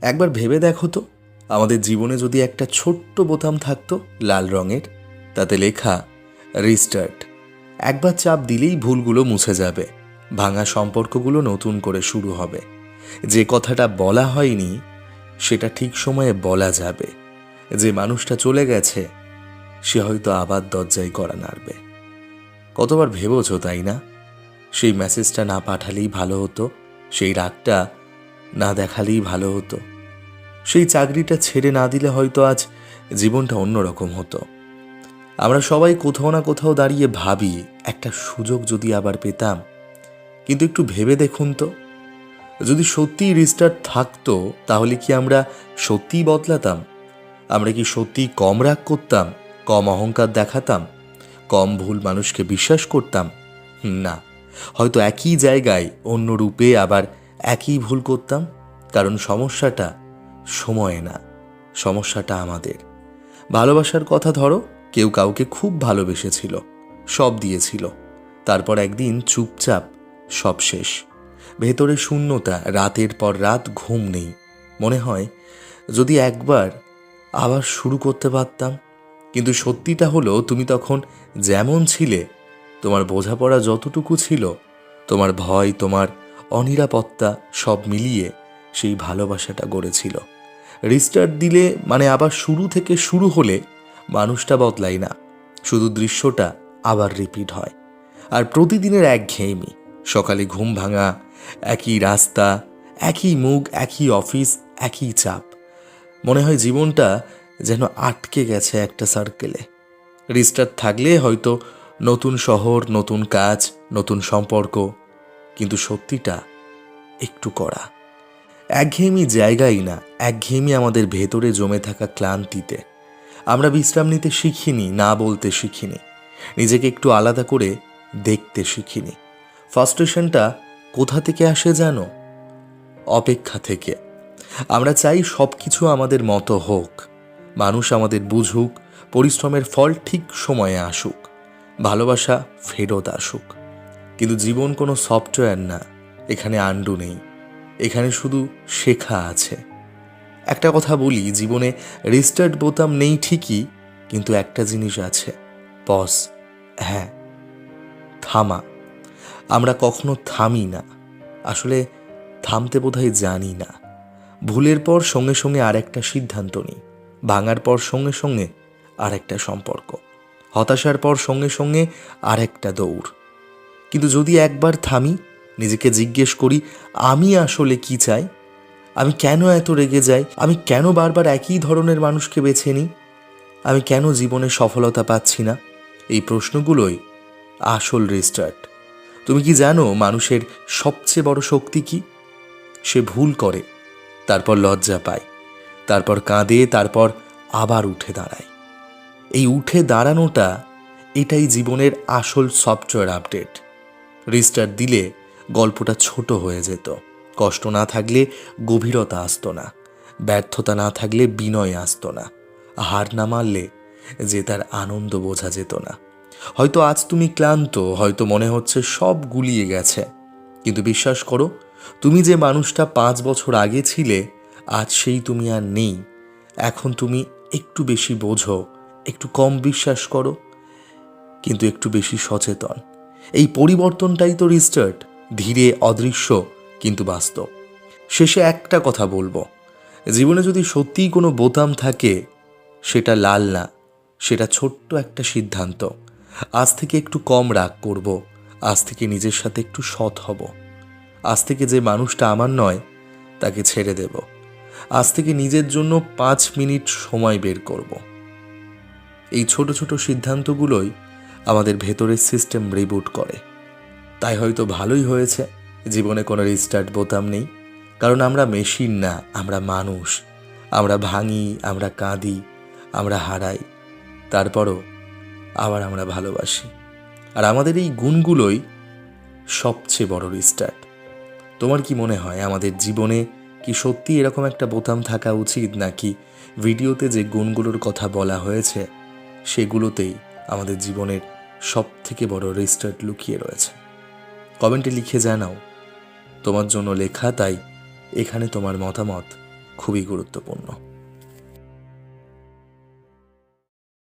একবার ভেবে দেখো তো, আমাদের জীবনে যদি একটা ছোট্ট বোতাম থাকতো লাল রঙের, তাতে লেখা রিস্টার্ট। একবার চাপ দিলেই ভুলগুলো মুছে যাবে, ভাঙা সম্পর্কগুলো নতুন করে শুরু হবে, যে কথাটা বলা হয়নি সেটা ঠিক সময়ে বলা যাবে, যে মানুষটা চলে গেছে সে হয়তো আবার দরজায় কড়া নাড়বে। কতবার ভেবেছো তাই না, সেই মেসেজটা না পাঠালেই ভালো হতো, সেই রাগটা না দেখালেই ভালো হতো, সেই চাকরিটা ছেড়ে না দিলে হয়তো আজ জীবনটা অন্যরকম হতো। আমরা সবাই কোথাও না কোথাও দাঁড়িয়ে ভাবি একটা সুযোগ যদি আবার পেতাম, কিন্তু একটু ভেবে দেখুন তো, যদি সত্যিই রিস্টার্ট থাকতো তাহলে কি আমরা সত্যিই বদলাতাম? আমরা কি সত্যিই কম রাগ করতাম, কম অহংকার দেখাতাম, কম ভুল মানুষকে বিশ্বাস করতাম? না, হয়তো একই জায়গায় অন্য রূপে আবার একই ভুল করতাম। কারণ সমস্যাটা সময়ে না, সমস্যাটা আমাদের। ভালোবাসার কথা ধরো, কেউ কাউকে খুব ভালোবেসেছিল, সব দিয়েছিল, তারপর একদিন চুপচাপ সব শেষ। ভেতরে শূন্যতা, রাতের পর রাত ঘুম নেই, মনে হয় যদি একবার আবার শুরু করতে পারতাম। কিন্তু সত্যিটা হলো, তুমি তখন যেমন ছিলে, তোমার বোঝাপড়া যতটুকু ছিল, তোমার ভয়, তোমার অনিরাপত্তা সব মিলিয়ে সেই ভালোবাসাটা গড়েছিল। রিস্টার্ট দিলে মানে আবার শুরু থেকে শুরু হলে মানুষটা বদলায় না, শুধু দৃশ্যটা আবার রিপিট হয়। আর প্রতিদিনের একঘেয়েমি, সকালে ঘুম ভাঙা, একই রাস্তা, একই মুখ, একই অফিস, একই চাপ, মনে হয় জীবনটা যেন আটকে গেছে একটা সার্কেলে। রিস্টার্ট থাকলে হয়তো নতুন শহর, নতুন কাজ, নতুন সম্পর্ক, কিন্তু সত্যিটা একটু কড়া। একঘেয়েমি জায়গাই না, একঘেয়েমি আমাদের ভেতরে জমে থাকা ক্লান্তিতে। আমরা বিশ্রাম নিতে শিখিনি, না বলতে শিখিনি, নিজেকে একটু আলাদা করে দেখতে শিখিনি। ফ্রাস্ট্রেশনটা কোথা থেকে আসে জানো? অপেক্ষা থেকে। আমরা চাই সব কিছু আমাদের মতো হোক, মানুষ আমাদের বুঝুক, পরিশ্রমের ফল ঠিক সময়ে আসুক, ভালোবাসা ফেরত আসুক। কিন্তু জীবন কোনো সফটওয়্যার না, এখানে আন্ডু নেই, এখানে শুধু শেখা আছে। একটা কথা বলি, জীবনে রিস্টার্ট বোতাম নেই ঠিকই, কিন্তু একটা জিনিস আছে, পজ। হ্যাঁ, থামা। আমরা কখনো থামি না, আসলে থামতে বোধহয় জানি না। ভুলের পর সঙ্গে সঙ্গে আর একটা সিদ্ধান্ত নিই, ভাঙার পর সঙ্গে সঙ্গে আর একটা সম্পর্ক, হতাশার পর সঙ্গে সঙ্গে আর একটা দৌড়। কিন্তু যদি একবার থামি, নিজেকে জিজ্ঞেস করি আমি আসলে কি চাই, আমি কেন এত রেগে যাই, আমি কেন বারবার একই ধরনের মানুষকে বেছে নিই, আমি কেন জীবনে সফলতা পাচ্ছি না, এই প্রশ্নগুলোই আসল রিস্টার্ট। তুমি কি জানো মানুষের সবচেয়ে বড় শক্তি কি? সে ভুল করে, তারপর লজ্জা পায়, তারপর কাঁদে, তারপর আবার উঠে দাঁড়ায়। এই উঠে দাঁড়ানোটা, এটাই জীবনের আসল সফটওয়্যার আপডেট। রিস্টার্ট দিলে গল্পটা ছোট হয়ে যেত, কষ্ট না থাকলে গভীরতা আসতো না, ব্যর্থতা না থাকলে বিনয় আসতো না, হার না মারলে যে তার আনন্দ বোঝা যেত না। হয়তো আজ তুমি ক্লান্ত, হয়তো মনে হচ্ছে সব গুলিয়ে গেছে, কিন্তু বিশ্বাস করো, তুমি যে মানুষটা 5 বছর আগে ছিলে, আজ সেই তুমি আর নেই। এখন তুমি একটু বেশি বোঝো, একটু কম বিশ্বাস করো, কিন্তু একটু বেশি সচেতন। এই পরিবর্তনটাই তো রিস্টার্ট, ধীরে, অদৃশ্য, কিন্তু বাস্তব। শেষে একটা কথা বলবো, জীবনে যদি সত্যিই কোনো বোতাম থাকে, সেটা লাল না, সেটা ছোট্ট একটা সিদ্ধান্ত। আজ থেকে একটু কম রাগ করব, আজ থেকে নিজের সাথে একটু সৎ হব, আজ থেকে যে মানুষটা আমার নয় তাকে ছেড়ে দেব, আজ থেকে নিজের জন্য 5 মিনিট সময় বের করব। এই ছোট ছোট সিদ্ধান্তগুলোই আমাদের ভেতরের সিস্টেম রিবুট করে। তাই হয়তো ভালোই হয়েছে জীবনে কোনো রিস্টার্ট বোতাম নেই, কারণ আমরা মেশিন না, আমরা মানুষ। আমরা ভাঙি, আমরা কাঁদি, আমরা হারাই, তারপরও আবার আমরা ভালোবাসি। আর আমাদের এই গুণগুলোই সবচেয়ে বড় রিস্টার্ট। তোমার কি মনে হয়, আমাদের জীবনে কি সত্যি এরকম একটা বোতাম থাকা উচিত, নাকি ভিডিওতে যে গুণগুলোর কথা বলা হয়েছে সেগুলোতেই আমাদের জীবনের সব থেকে বড় রিস্টার্ট লুকিয়ে রয়েছে? কমেন্টে লিখে জানাও, তোমার জন্য লেখা, তাই এখানে তোমার মতামত খুবই গুরুত্বপূর্ণ।